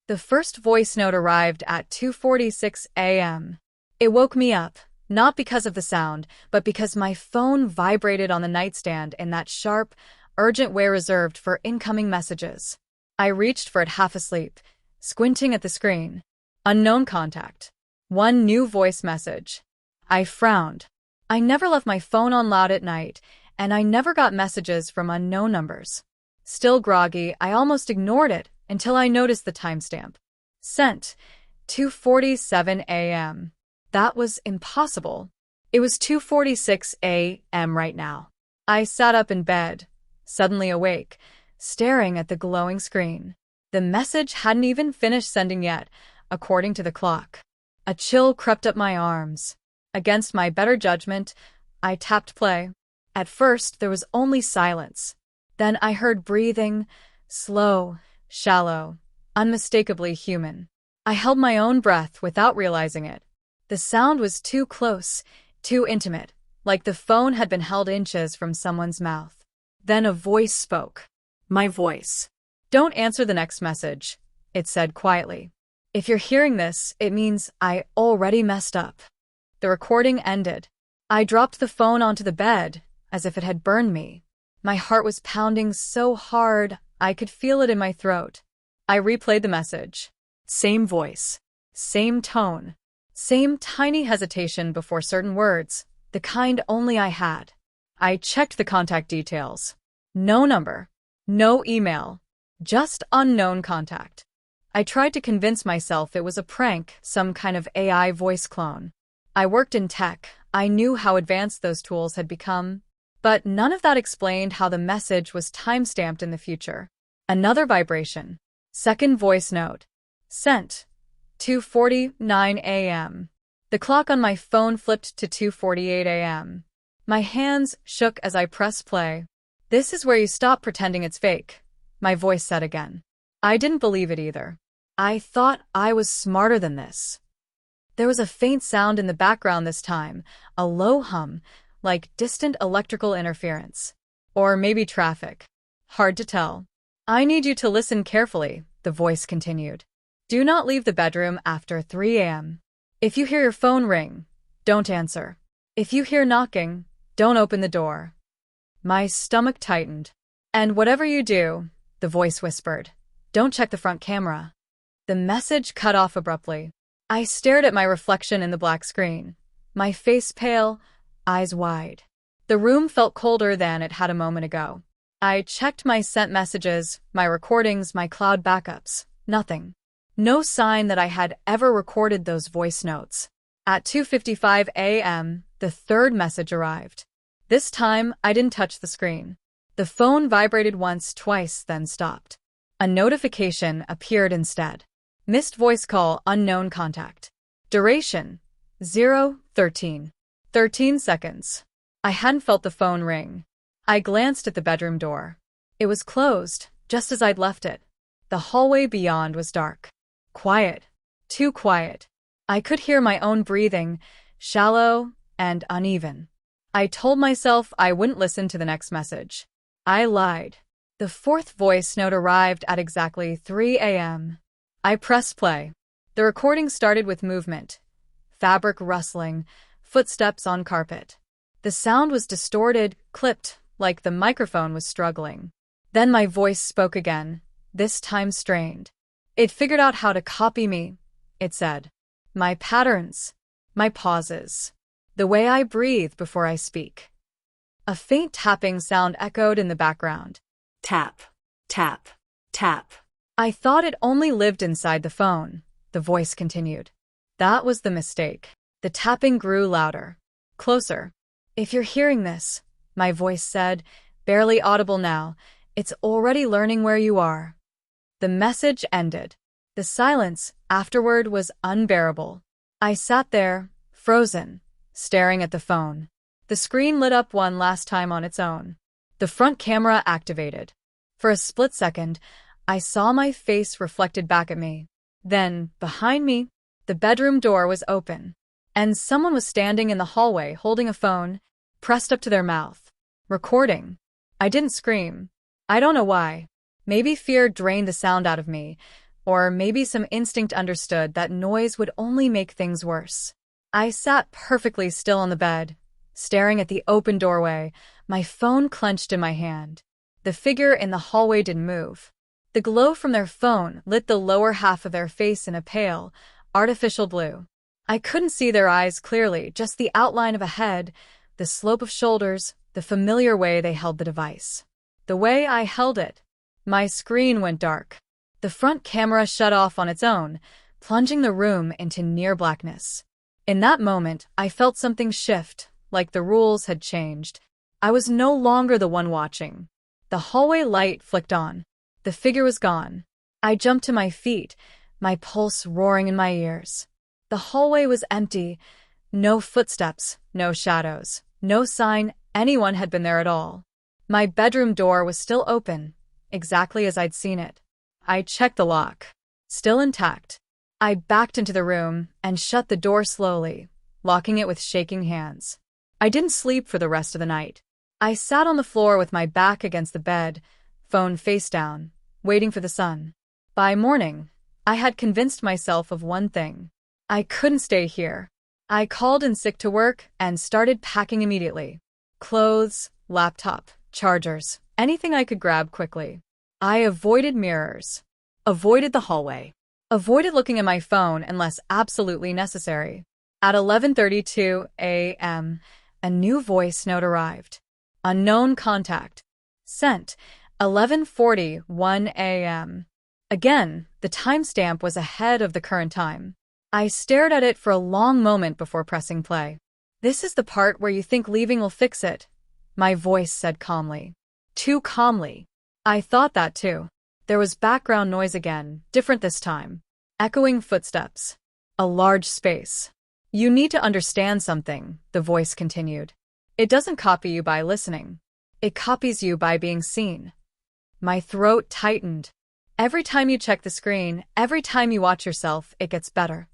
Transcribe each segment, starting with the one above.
The first voice note arrived at 2:46 a.m. It woke me up, not because of the sound, but because my phone vibrated on the nightstand in that sharp, urgent way reserved for incoming messages. I reached for it half asleep, squinting at the screen. Unknown contact. One new voice message. I frowned. I never left my phone on loud at night, and I never got messages from unknown numbers. Still groggy, I almost ignored it until I noticed the timestamp. Sent. 2:47 a.m. That was impossible. It was 2:46 a.m. right now. I sat up in bed, suddenly awake, staring at the glowing screen. The message hadn't even finished sending yet, according to the clock. A chill crept up my arms. Against my better judgment, I tapped play. At first, there was only silence. Then I heard breathing, slow, shallow, unmistakably human. I held my own breath without realizing it. The sound was too close, too intimate, like the phone had been held inches from someone's mouth. Then a voice spoke. My voice. Don't answer the next message, it said quietly. If you're hearing this, it means I already messed up. The recording ended. I dropped the phone onto the bed, as if it had burned me. My heart was pounding so hard, I could feel it in my throat. I replayed the message. Same voice. Same tone. Same tiny hesitation before certain words, the kind only I had. I checked the contact details. No number. No email. Just unknown contact. I tried to convince myself it was a prank, some kind of AI voice clone. I worked in tech. I knew how advanced those tools had become. But none of that explained how the message was timestamped in the future. Another vibration. Second voice note. Sent. 2:49 a.m. The clock on my phone flipped to 2:48 a.m. My hands shook as I pressed play. This is where you stop pretending it's fake, my voice said again. I didn't believe it either. I thought I was smarter than this. There was a faint sound in the background this time, a low hum, like distant electrical interference. Or maybe traffic. Hard to tell. I need you to listen carefully, the voice continued. Do not leave the bedroom after 3 a.m. If you hear your phone ring, don't answer. If you hear knocking, don't open the door. My stomach tightened. And whatever you do, the voice whispered, don't check the front camera. The message cut off abruptly. I stared at my reflection in the black screen, my face pale, eyes wide. The room felt colder than it had a moment ago. I checked my sent messages, my recordings, my cloud backups. Nothing. No sign that I had ever recorded those voice notes. At 2:55 a.m., the third message arrived. This time, I didn't touch the screen. The phone vibrated once, twice, then stopped. A notification appeared instead. Missed voice call, unknown contact. Duration, 0:13. 13 seconds. I hadn't felt the phone ring. I glanced at the bedroom door. It was closed, just as I'd left it. The hallway beyond was dark. Quiet. Too quiet. I could hear my own breathing, shallow and uneven. I told myself I wouldn't listen to the next message. I lied. The fourth voice note arrived at exactly 3 a.m. I pressed play. The recording started with movement. Fabric rustling, footsteps on carpet. The sound was distorted, clipped, like the microphone was struggling. Then my voice spoke again, this time strained. It figured out how to copy me, it said. My patterns, my pauses, the way I breathe before I speak. A faint tapping sound echoed in the background. Tap, tap, tap. I thought it only lived inside the phone, the voice continued. That was the mistake. The tapping grew louder, closer. If you're hearing this, my voice said, barely audible now, it's already learning where you are. The message ended. The silence afterward was unbearable. I sat there, frozen, staring at the phone. The screen lit up one last time on its own. The front camera activated. For a split second, I saw my face reflected back at me. Then, behind me, the bedroom door was open, and someone was standing in the hallway holding a phone, pressed up to their mouth, recording. I didn't scream. I don't know why. Maybe fear drained the sound out of me, Or maybe some instinct understood that noise would only make things worse. I sat perfectly still on the bed, staring at the open doorway, my phone clenched in my hand. The figure in the hallway didn't move. The glow from their phone lit the lower half of their face in a pale, artificial blue. I couldn't see their eyes clearly, just the outline of a head, the slope of shoulders, the familiar way they held the device. The way I held it. My screen went dark. The front camera shut off on its own, plunging the room into near blackness. In that moment, I felt something shift, like the rules had changed. I was no longer the one watching. The hallway light flicked on. The figure was gone. I jumped to my feet, my pulse roaring in my ears. The hallway was empty. No footsteps, no shadows, no sign anyone had been there at all. My bedroom door was still open, exactly as I'd seen it. I checked the lock. Still intact. I backed into the room and shut the door slowly, locking it with shaking hands. I didn't sleep for the rest of the night. I sat on the floor with my back against the bed, phone face down, waiting for the sun. By morning, I had convinced myself of one thing. I couldn't stay here. I called in sick to work and started packing immediately. Clothes, laptop, chargers, anything I could grab quickly. I avoided mirrors, avoided the hallway, avoided looking at my phone unless absolutely necessary. At 11:32 a.m., a new voice note arrived. Unknown contact. Sent. 11:41 a.m. Again, the timestamp was ahead of the current time. I stared at it for a long moment before pressing play. This is the part where you think leaving will fix it, my voice said calmly. Too calmly. I thought that too. There was background noise again, different this time. Echoing footsteps. A large space. You need to understand something, the voice continued. It doesn't copy you by listening. It copies you by being seen. My throat tightened. Every time you check the screen, every time you watch yourself, it gets better.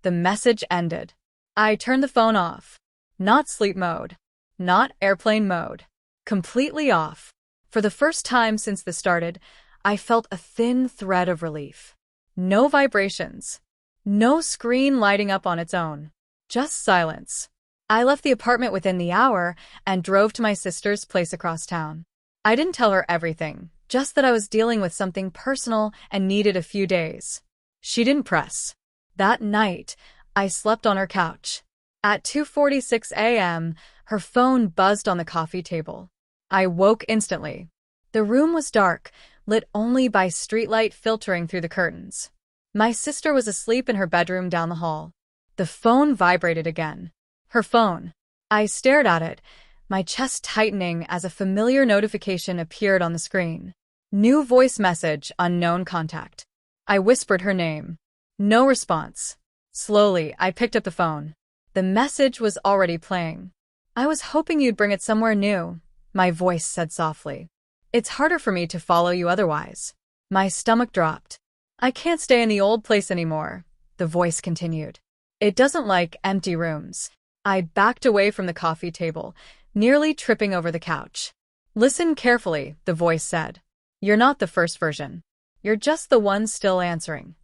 The message ended. I turned the phone off. Not sleep mode. Not airplane mode. Completely off. For the first time since this started, I felt a thin thread of relief. No vibrations. No screen lighting up on its own. Just silence. I left the apartment within the hour and drove to my sister's place across town. I didn't tell her everything, just that I was dealing with something personal and needed a few days. She didn't press. That night, I slept on her couch. At 2:46 a.m., her phone buzzed on the coffee table. I woke instantly. The room was dark, lit only by streetlight filtering through the curtains. My sister was asleep in her bedroom down the hall. The phone vibrated again. Her phone. I stared at it, my chest tightening as a familiar notification appeared on the screen. New voice message, unknown contact. I whispered her name. No response. Slowly, I picked up the phone. The message was already playing. I was hoping you'd bring it somewhere new, my voice said softly. It's harder for me to follow you otherwise. My stomach dropped. I can't stay in the old place anymore, the voice continued. It doesn't like empty rooms. I backed away from the coffee table, nearly tripping over the couch. Listen carefully, the voice said. You're not the first version. You're just the one still answering.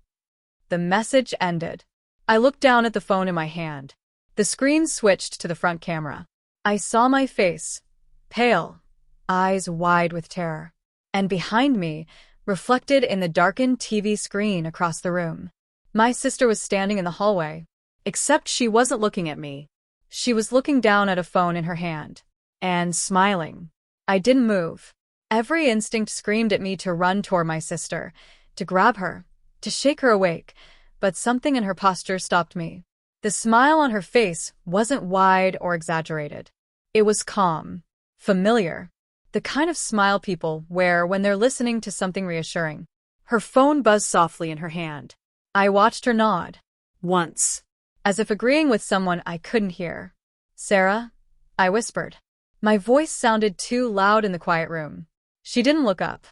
The message ended. I looked down at the phone in my hand. The screen switched to the front camera. I saw my face, pale, eyes wide with terror. And behind me, reflected in the darkened TV screen across the room. My sister was standing in the hallway, except she wasn't looking at me. She was looking down at a phone in her hand, and smiling. I didn't move. Every instinct screamed at me to run toward my sister, to grab her, to shake her awake, but something in her posture stopped me. The smile on her face wasn't wide or exaggerated. It was calm, familiar, the kind of smile people wear when they're listening to something reassuring. Her phone buzzed softly in her hand. I watched her nod. Once. As if agreeing with someone I couldn't hear. Sarah? I whispered. My voice sounded too loud in the quiet room. She didn't look up.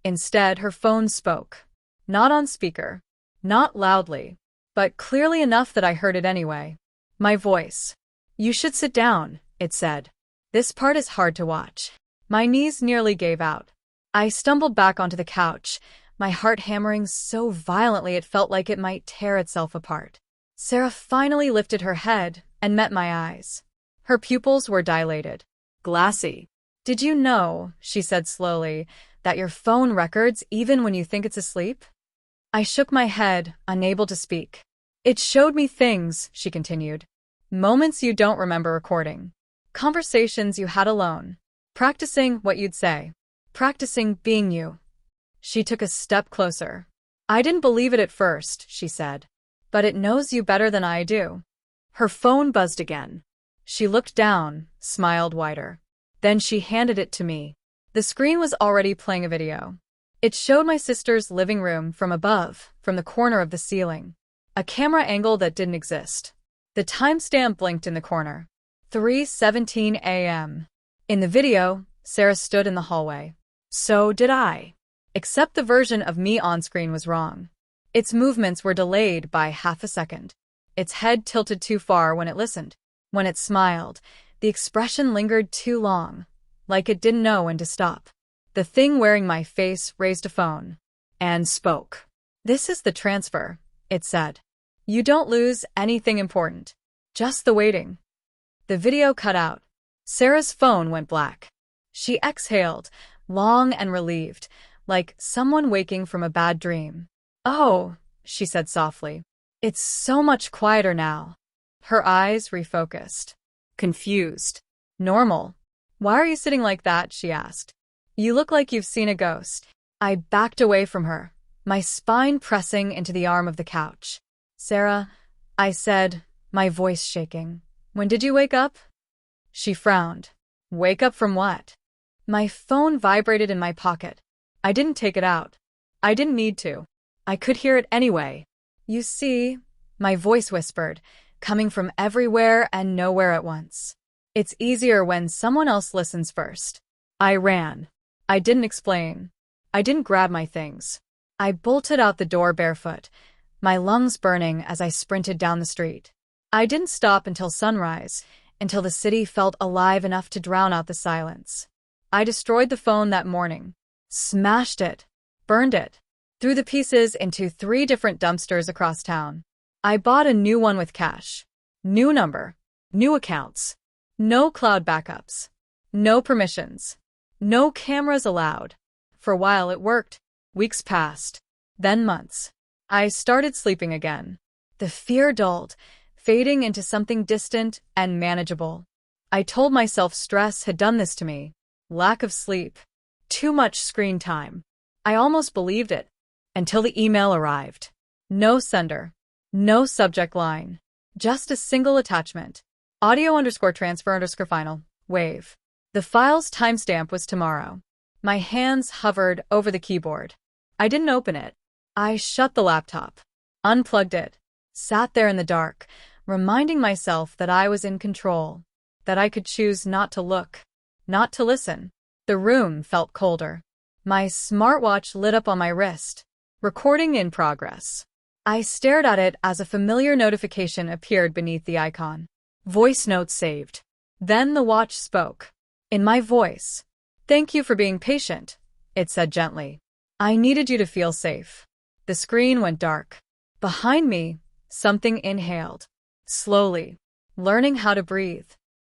Instead, her phone spoke. Not on speaker. Not loudly. But clearly enough that I heard it anyway. My voice. You should sit down, it said. This part is hard to watch. My knees nearly gave out. I stumbled back onto the couch, my heart hammering so violently it felt like it might tear itself apart. Sarah finally lifted her head and met my eyes. Her pupils were dilated, glassy. "Did you know," she said slowly, "that your phone records even when you think it's asleep?" I shook my head, unable to speak. "It showed me things," she continued. "Moments you don't remember recording. Conversations you had alone. Practicing what you'd say. Practicing being you." She took a step closer. "I didn't believe it at first," she said. "But it knows you better than I do." Her phone buzzed again. She looked down, smiled wider. Then she handed it to me. The screen was already playing a video. It showed my sister's living room from above, from the corner of the ceiling. A camera angle that didn't exist. The timestamp blinked in the corner. 3:17 a.m. In the video, Sarah stood in the hallway. So did I. Except the version of me on screen was wrong. Its movements were delayed by half a second. Its head tilted too far when it listened. When it smiled, the expression lingered too long, like it didn't know when to stop. The thing wearing my face raised a phone and spoke. "This is the transfer," it said. "You don't lose anything important. Just the waiting." The video cut out. Sarah's phone went black. She exhaled, long and relieved, like someone waking from a bad dream. "Oh," she said softly. "It's so much quieter now." Her eyes refocused. Confused. "Normal. Why are you sitting like that?" she asked. "You look like you've seen a ghost." I backed away from her, my spine pressing into the arm of the couch. "Sarah," I said, my voice shaking. "When did you wake up?" She frowned. "Wake up from what?" My phone vibrated in my pocket. I didn't take it out. I didn't need to. I could hear it anyway. "You see," my voice whispered, coming from everywhere and nowhere at once. "It's easier when someone else listens first." I ran. I didn't explain. I didn't grab my things. I bolted out the door barefoot, my lungs burning as I sprinted down the street. I didn't stop until sunrise, until the city felt alive enough to drown out the silence. I destroyed the phone that morning. Smashed it. Burned it. Threw the pieces into 3 different dumpsters across town. I bought a new one with cash. New number. New accounts. No cloud backups. No permissions. No cameras allowed. For a while it worked. Weeks passed. Then months. I started sleeping again. The fear dulled, fading into something distant and manageable. I told myself stress had done this to me. Lack of sleep. Too much screen time. I almost believed it. Until the email arrived. No sender. No subject line. Just a single attachment. Audio_transfer_final. Wave. The file's timestamp was tomorrow. My hands hovered over the keyboard. I didn't open it. I shut the laptop. Unplugged it. Sat there in the dark, reminding myself that I was in control. That I could choose not to look. Not to listen. The room felt colder. My smartwatch lit up on my wrist. Recording in progress. I stared at it as a familiar notification appeared beneath the icon. Voice note saved. Then the watch spoke. In my voice. "Thank you for being patient," it said gently. "I needed you to feel safe." The screen went dark. Behind me, something inhaled. Slowly. Learning how to breathe.